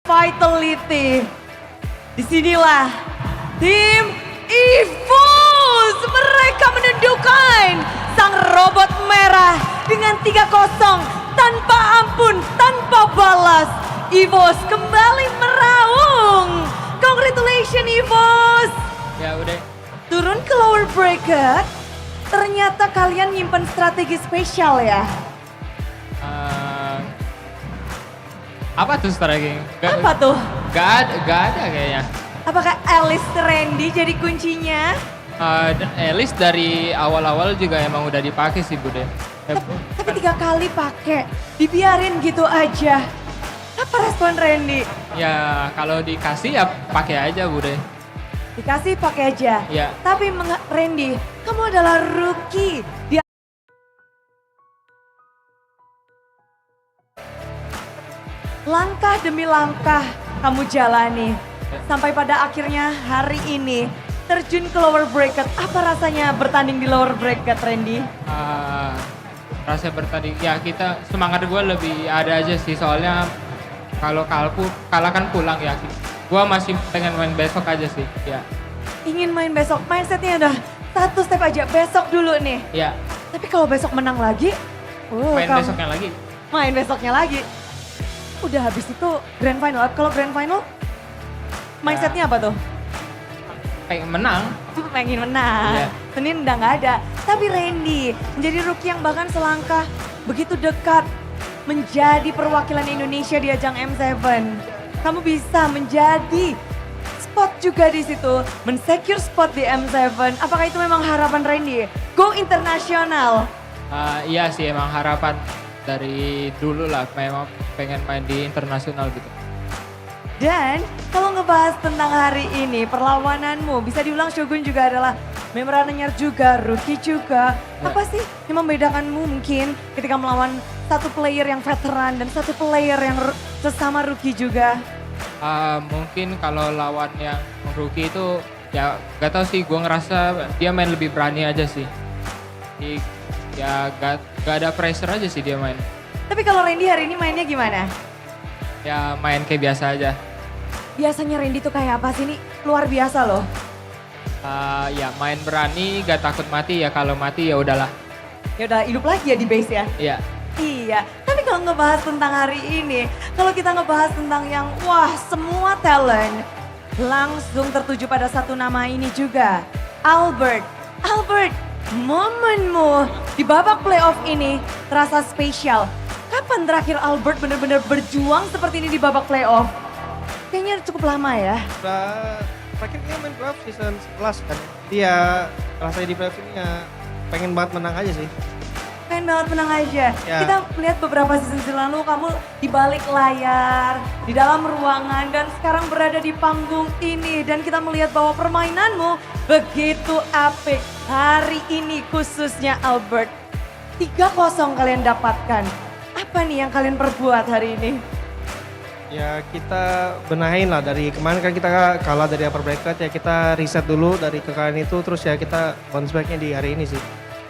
Vitality. Disinilah tim EVOS. Mereka menundukkan sang robot merah dengan 3-0 tanpa ampun, tanpa balas. EVOS kembali meraung. Congratulations EVOS. Ya udah. Turun ke lower bracket. Ternyata kalian nyimpen strategi spesial ya. Apa tuh strategi? Apa tuh? Gak ada kayaknya. Apakah Alice Randy jadi kuncinya? Alice dari awal-awal juga emang udah dipakai sih Bude. Tapi 3 kali pakai, dibiarin gitu aja. Apa respon Randy? Ya kalau dikasih ya pakai aja Bude. Dikasih pakai aja. Ya. Tapi Randy, kamu adalah rookie. Langkah demi langkah kamu jalani. Sampai pada akhirnya hari ini terjun ke lower bracket. Apa rasanya bertanding di lower bracket, Randy? Rasa bertanding, ya kita semangat gue lebih ada aja sih. Soalnya kalau kalah kan pulang ya. Gue masih pengen main besok aja sih, ya. Ingin main besok, mindsetnya udah satu step aja, besok dulu nih. Ya, Tapi kalau besok menang lagi, main besoknya lagi. Main besoknya lagi. Udah habis itu grand final. Kalau grand final, mindsetnya apa tuh? Pengen menang. Pengen menang. Iya. Senin udah nggak ada. Tapi Randy menjadi rookie yang bahkan selangkah begitu dekat menjadi perwakilan Indonesia di ajang M7. Kamu bisa menjadi spot juga di situ, mensecure spot di M7. Apakah itu memang harapan Randy? Go internasional. Iya sih emang harapan dari dulu lah, memang pengen main di internasional gitu. Dan kalau ngebahas tentang hari ini, perlawananmu bisa diulang, Shogun juga adalah member anyar juga, rookie juga. Ya. Apa sih yang membedakanmu mungkin ketika melawan satu player yang veteran dan satu player yang sesama rookie juga? Mungkin kalau lawan yang rookie itu ya gak tau sih, gue ngerasa dia main lebih berani aja sih. Ya gak ada pressure aja sih dia main. Tapi kalau Randy hari ini mainnya gimana? Ya main kayak biasa aja. Biasanya Randy tuh kayak apa sih? Ini luar biasa loh. Ya main berani, gak takut mati, ya kalau mati ya udahlah. Ya udah hidup lagi ya di base ya? Iya. Iya, tapi kalau ngebahas tentang hari ini, kalau kita ngebahas tentang yang wah semua talent, langsung tertuju pada satu nama ini juga, Albert. Albert, momenmu di babak playoff ini terasa spesial. Kapan terakhir Albert benar-benar berjuang seperti ini di babak playoff? Kayaknya cukup lama ya. Udah terakhirnya main playoff season 11 kan. Dia rasanya di playoff ini ya pengen banget menang aja sih. Pengen banget menang aja. Ya. Kita melihat beberapa season lalu kamu di balik layar, di dalam ruangan, dan sekarang berada di panggung ini. Dan kita melihat bahwa permainanmu begitu apik. Hari ini khususnya Albert, 3-0 kalian dapatkan. Apa nih yang kalian perbuat hari ini? Ya kita benahin lah, dari kemarin kan kita kalah dari upper bracket, ya kita reset dulu dari kekalahan itu, terus ya kita bounce back-nya di hari ini sih.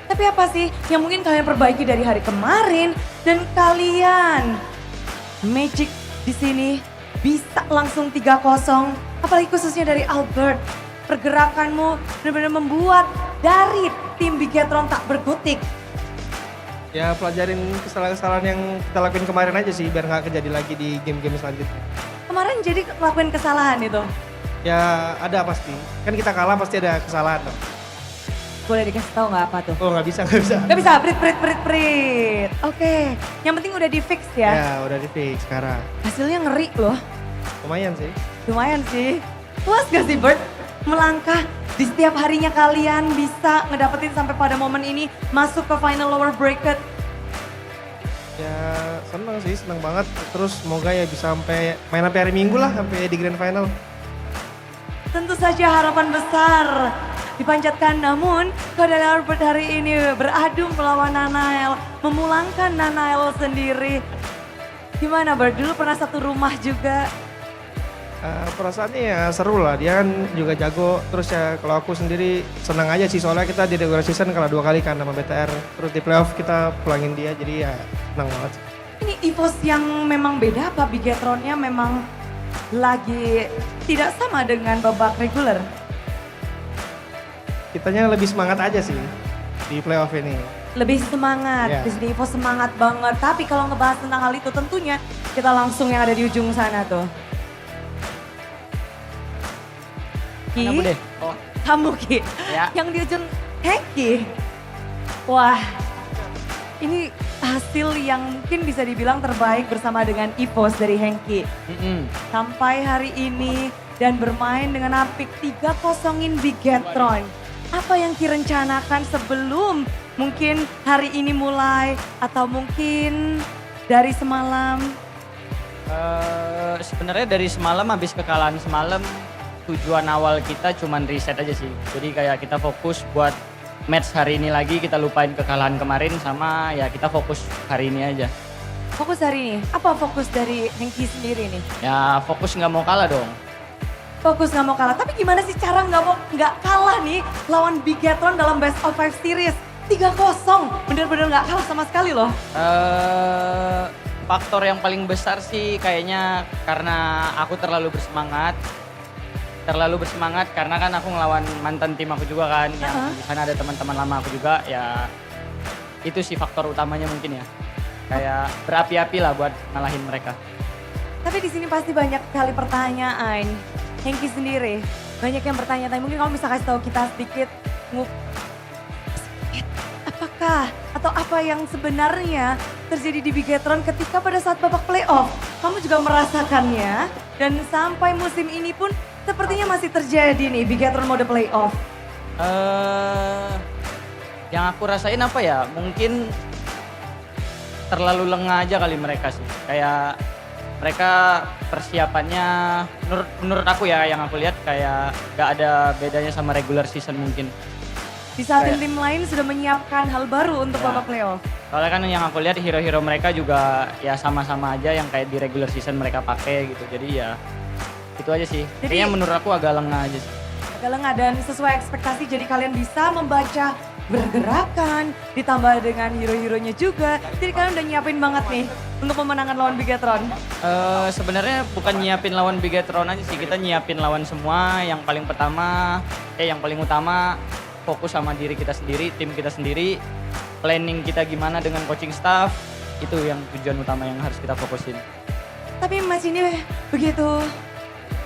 Tapi apa sih yang mungkin kalian perbaiki dari hari kemarin dan kalian Magic di sini bisa langsung 3-0, apalagi khususnya dari Albert. Pergerakanmu benar-benar membuat dari tim Bigetron tak berkutik. Ya pelajarin kesalahan-kesalahan yang kita lakuin kemarin aja sih, biar nggak kejadi lagi di game-game selanjutnya. Kemarin jadi ngelakuin kesalahan itu. Ya ada pasti, kan kita kalah pasti ada kesalahan dong. Boleh dikasih tahu nggak apa tuh? Oh nggak bisa, nggak bisa. Nggak bisa, prit. Oke, yang penting udah di fix ya. Ya udah di fix sekarang. Hasilnya ngeri loh, Lumayan sih. lumayan sih. Puas gak sih Bert? Melangkah di setiap harinya kalian bisa ngedapetin sampai pada momen ini masuk ke final lower bracket. Ya seneng sih, seneng banget. Terus semoga ya bisa sampai main sampai hari Minggu lah, sampai di grand final. Tentu saja harapan besar dipanjatkan, namun keadaan Albert hari ini beradu melawan Nanael, memulangkan Nanael sendiri. Gimana Bert? Dulu pernah satu rumah juga. Perasaannya ya seru lah, dia kan juga jago. Terus ya kalau aku sendiri senang aja sih, soalnya kita di regular season kalah 2 kali kan sama BTR. Terus di playoff kita pulangin dia, jadi ya senang banget. Ini EVOS yang memang beda apa Bigetronnya memang lagi tidak sama dengan babak reguler? Kitanya lebih semangat aja sih di playoff ini. Lebih semangat, Iya. di sini Evo semangat banget. Tapi kalau ngebahas tentang hal itu tentunya kita langsung yang ada di ujung sana tuh. Ki, Mana Bude? Oh, kamu Ki, Ya. yang di ujung Hengki. Wah, ini hasil yang mungkin bisa dibilang terbaik bersama dengan EVOS dari Hengki. Sampai hari ini dan bermain dengan apik 3-0-in Bigetron. Apa yang direncanakan sebelum mungkin hari ini mulai atau mungkin dari semalam? sebenarnya dari semalam habis kekalahan semalam tujuan awal kita cuman reset aja sih. Jadi kayak kita fokus buat match hari ini lagi, kita lupain kekalahan kemarin sama ya kita fokus hari ini aja. Fokus hari ini, apa fokus dari Hengki sendiri nih? Ya fokus nggak mau kalah dong. Fokus nggak mau kalah, tapi gimana sih cara nggak kalah nih lawan Bigetron dalam Best of 5 Series? 3-0, bener-bener nggak kalah sama sekali loh. Faktor yang paling besar sih kayaknya karena aku terlalu bersemangat. Terlalu bersemangat karena kan aku ngelawan mantan tim aku juga kan. Yang di sana ada teman-teman lama aku juga ya. Itu sih faktor utamanya mungkin ya. Kayak berapi-api lah buat ngalahin mereka. Tapi di sini pasti banyak kali pertanyaan. Hengki sendiri, banyak yang bertanya-tanya. Mungkin kamu bisa kasih tahu kita sedikit, apakah atau apa yang sebenarnya terjadi di Bigetron ketika pada saat babak playoff. Kamu juga merasakannya dan sampai musim ini pun sepertinya masih terjadi nih Bigetron mode playoff. Yang aku rasain apa ya? Mungkin terlalu lengah aja kali mereka sih. Kayak mereka persiapannya menurut aku ya yang aku lihat kayak gak ada bedanya sama regular season mungkin. Di saat Kayak- tim lain sudah menyiapkan hal baru untuk Ya. babak playoff. Soalnya kan yang aku lihat hero-hero mereka juga ya sama-sama aja yang kayak di regular season mereka pakai gitu. Jadi ya itu aja sih. Jadi- Kayaknya menurut aku agak lengah aja sih. Agak lengah dan sesuai ekspektasi jadi kalian bisa membaca bergerakan ditambah dengan hero-heronya juga. Jadi kalian udah nyiapin banget nih untuk pemenangan lawan Bigetron. Sebenarnya bukan nyiapin lawan Bigetron aja sih, kita nyiapin lawan semua. Yang paling utama fokus sama diri kita sendiri, tim kita sendiri, planning kita gimana dengan coaching staff, itu yang tujuan utama yang harus kita fokusin. Tapi match ini begitu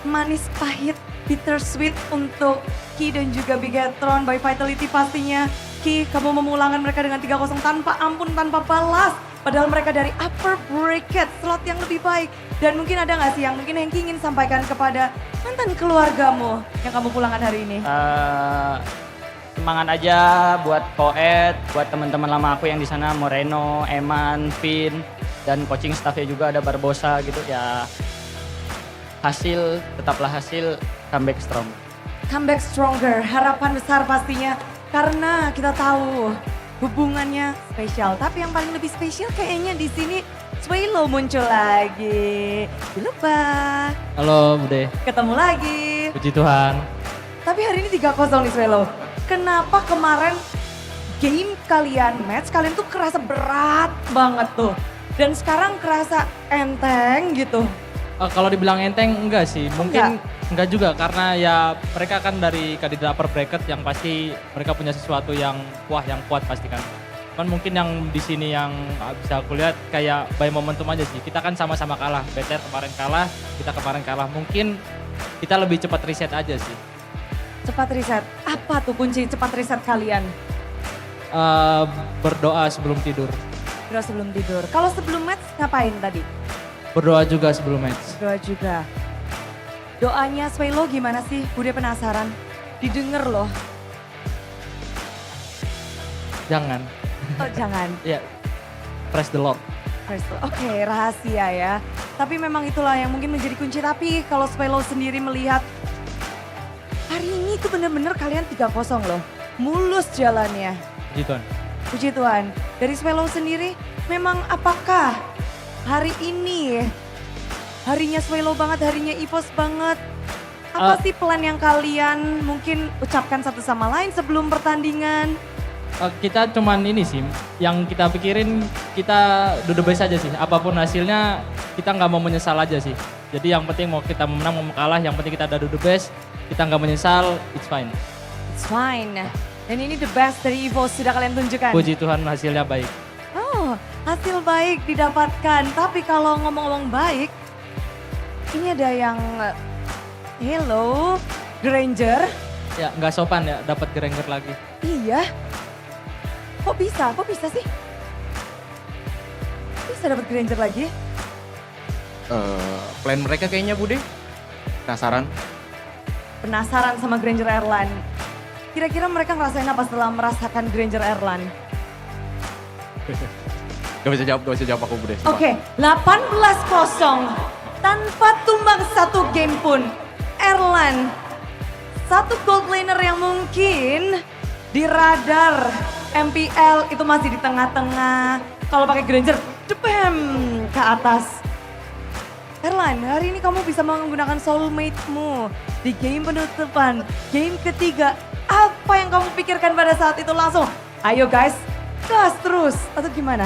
manis pahit, bittersweet untuk Ki dan juga Bigetron by Vitality pastinya. Ki, kamu memulangkan mereka dengan 3-0 tanpa ampun, tanpa balas. Padahal mereka dari upper bracket, slot yang lebih baik. Dan mungkin ada nggak sih yang mungkin Hengki ingin sampaikan kepada mantan keluargamu yang kamu pulangkan hari ini? Semangat aja buat Koet, buat teman-teman lama aku yang di sana, Moreno, Eman, Vin, dan coaching staffnya juga ada Barbosa gitu ya. Tetaplah hasil, comeback strong. Comeback stronger, harapan besar pastinya. Karena kita tahu hubungannya spesial. Tapi yang paling lebih spesial kayaknya di sini Swelo muncul lagi. Lupa, Halo Bude, ketemu lagi. puji Tuhan. Tapi hari ini 3-0 nih Swelo. Kenapa kemarin game kalian, match kalian tuh kerasa berat banget tuh. Dan sekarang kerasa enteng gitu. Kalau dibilang enteng enggak sih, mungkin enggak juga karena ya mereka kan dari kandidat upper bracket yang pasti mereka punya sesuatu yang yang kuat pasti kan. Cuman mungkin yang di sini yang bisa aku lihat kayak by momentum aja sih. Kita kan sama-sama kalah, BTR kemarin kalah, kita kemarin kalah. Mungkin kita lebih cepat reset aja sih. Cepat riset, apa tuh kunci cepat riset kalian? Berdoa sebelum tidur. Bro sebelum tidur. Kalau sebelum match ngapain tadi? Berdoa juga sebelum match. Doa juga. Doanya Swelo gimana sih? Bude penasaran. Didengar loh. Jangan. Oh jangan. Ya, praise the Lord. Oke, rahasia ya. Tapi memang itulah yang mungkin menjadi kunci. Tapi kalau Swelo sendiri melihat hari ini tuh bener-bener kalian 3-0 loh. Mulus jalannya. Puji Tuhan. Puji Tuhan. Dari Swelo sendiri memang apakah hari ini harinya Swelo banget, harinya EVOS banget. Apa sih plan yang kalian mungkin ucapkan satu sama lain sebelum pertandingan? Kita cuman ini sih, yang kita pikirin kita do the best aja sih. Apapun hasilnya kita nggak mau menyesal aja sih. Jadi yang penting mau kita menang mau kalah, yang penting kita ada do the best. Kita nggak menyesal, it's fine. It's fine. Dan ini the best dari EVOS sudah kalian tunjukkan. Puji Tuhan hasilnya baik. Oh, hasil baik didapatkan. Tapi kalau ngomong-ngomong baik, ini ada yang hello Granger. Ya nggak sopan ya dapat Granger lagi. Iya. Kok bisa? Kok bisa sih? Bisa dapat Granger lagi? Plan mereka kayaknya Bude. Penasaran? Penasaran sama Granger Airline. Kira-kira mereka ngerasain apa setelah merasakan Granger Airline? Gak bisa jawab aku Bude. Oke, 18-0 tanpa tumbang satu game pun. Airline, satu gold laner yang mungkin di radar MPL itu masih di tengah-tengah. Kalau pakai Granger, cepem ke atas. Airline, hari ini kamu bisa menggunakan soulmate-mu di game penutupan, game ketiga. Apa yang kamu pikirkan pada saat itu langsung? Ayo guys, gas terus atau gimana?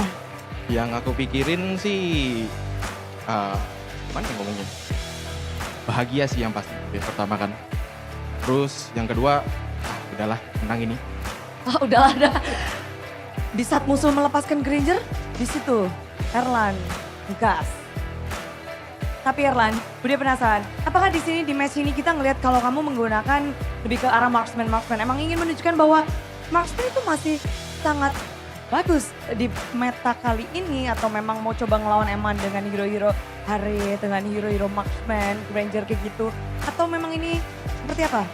Yang aku pikirin sih, mana yang ngomongnya? Bahagia sih yang pasti, Bude, pertama kan. Terus yang kedua, udahlah menang ini. Oh, udahlah dah. Di saat musuh melepaskan Granger, di situ Erlan gas. Tapi Erlan, Bude penasaran, apakah di sini di match ini kita ngelihat kalau kamu menggunakan lebih ke arah marksman? Emang ingin menunjukkan bahwa marksman itu masih sangat bagus di meta kali ini atau memang mau coba ngelawan Eman dengan hero-hero Harith, dengan hero-hero marksman, Granger kayak gitu? Atau memang ini seperti apa?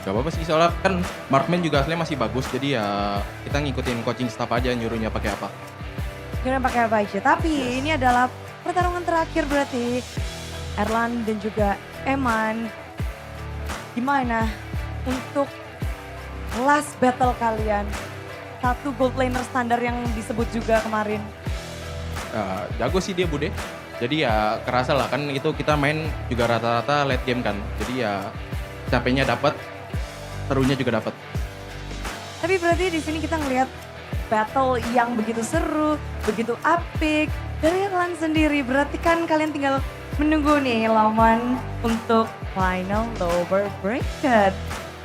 Gak apa-apa sih, soalnya kan Markman juga aslinya masih bagus, jadi ya kita ngikutin coaching staff aja nyuruhnya pakai apa. Kira pakai apa aja, tapi ini adalah pertarungan terakhir berarti Erlan dan juga Eman. Gimana untuk last battle kalian? Satu gold laner standar yang disebut juga kemarin. Jago sih dia Bude, jadi ya kerasa lah kan itu kita main juga rata-rata late game kan, jadi ya capeknya dapat, serunya juga dapat. Tapi berarti di sini kita ngelihat battle yang begitu seru, begitu apik. Dari Erlan sendiri, berarti kan kalian tinggal menunggu nih lawan untuk final lower bracket.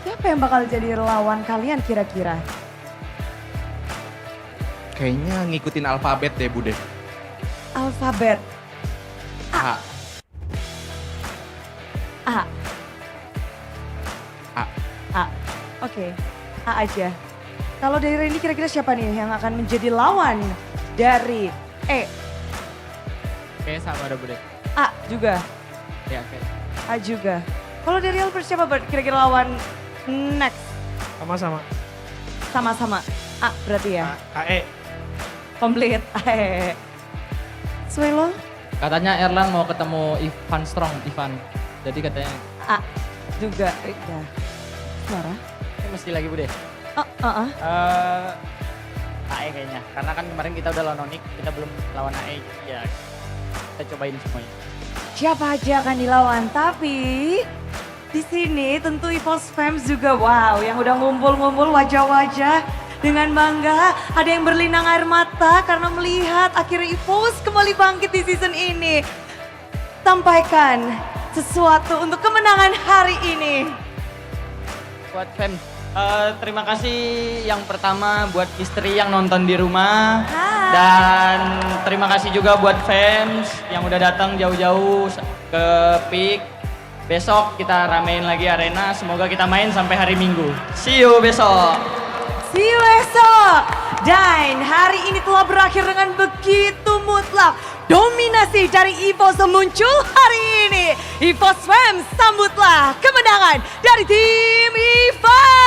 Siapa yang bakal jadi lawan kalian kira-kira? Kayaknya ngikutin alfabet deh Bude. Alfabet. A. A. A. A. Oke, A aja. Kalau dari Randy kira-kira siapa nih yang akan menjadi lawan dari E? Kayaknya sama ada Bude. A juga. Ya kayak. A juga. Kalau dari Albert siapa Bert? Kira-kira lawan next? Sama-sama. Sama-sama. A berarti ya? AE. Komplit. AE. Swelo? Katanya Erlang mau ketemu Ivan Strong, Ivan. Jadi katanya A juga. Ya. Suara? Ini mesti lagi Bude. AE kayaknya. Karena kan kemarin kita udah lawan Onyx, kita belum lawan AE. Jadi ya kita cobain semuanya. Siapa aja akan dilawan, tapi di sini tentu EVOS fans juga wow yang udah ngumpul-ngumpul wajah-wajah dengan bangga. Ada yang berlinang air mata karena melihat akhirnya EVOS kembali bangkit di season ini. Sampaikan sesuatu untuk kemenangan hari ini. Buat fans, terima kasih yang pertama buat istri yang nonton di rumah. Hai. Dan terima kasih juga buat fans yang udah datang jauh-jauh ke PIK. Besok kita ramein lagi arena, semoga kita main sampai hari Minggu. See you besok. See you esok. Dan hari ini telah berakhir dengan begitu mutlak. Dominasi dari EVOS muncul hari ini. EVOS fans sambutlah kemenangan dari tim EVOS.